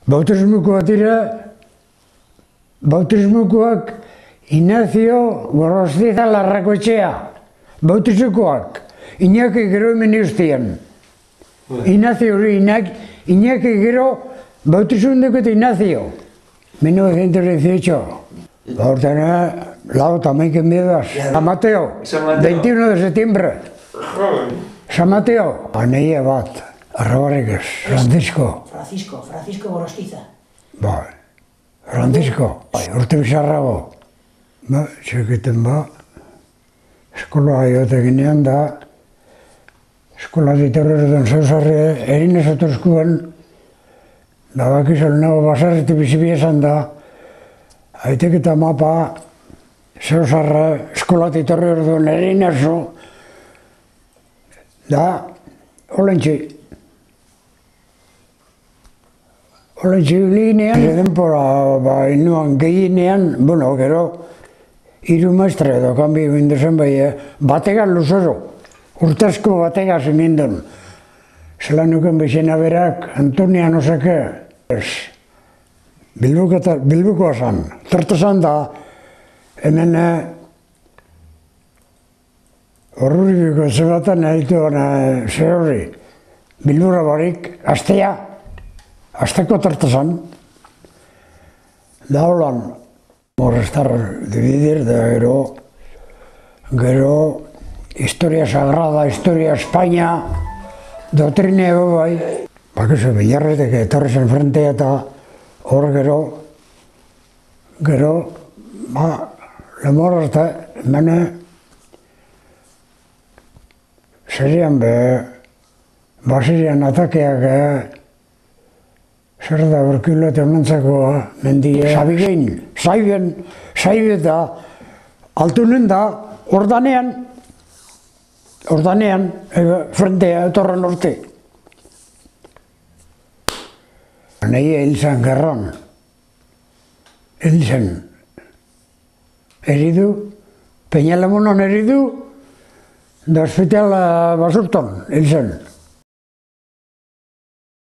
Bautismukoak dira, bautismukoak Ignacio Gorostiza Larrakoetxea. Bautismukoak, Iñaki gero hemen eustien. Ignacio hori, Iñaki gero bautismundukot Ignacio. 1918. Hortena, lau tamainken biedas. San Mateo, 21 de septiembre. San Mateo. Aneia bat, arrabarrekez, Francisco. Francisco Gorostiza. Bai, Francisco. Urte bizarrago. Txekiten eskola gaioteginean da, eskola ditorretan zauzarri erin esatuzkuen, da bakizal nago basarreti bizibi esan da, haitek eta mapa zauzarra eskola ditorretan erin esu, da, olentzi. Olentzi linean, denpora inuan gehienean, bueno, gero, hiru maestre edo kanbi bindezen bai, bategan luzero, urtezko bategan zinindun. Zelan nuken bizena berak, Antonia noseke, Bilbukoa zan. Torta zan da, hemen horruribiko zebatan egituan zehorri, Bilbura barik, astea, asteko torta zan. Da holan, estar dividir da gero historia sagrada, historia España, dotrine bai. Bakizu, Bilarretek etorri zen frentea eta hor gero, lemor arte, mene, serian Basirian atakeak, zer da berkilote honentzakoa, mendie, sabigein, saibe da, altunen da, ordanean, frentea etorren urte. Nahi hil zen gerran, eridu, Peñalamonon eridu, da hospital Basurton, hil zen.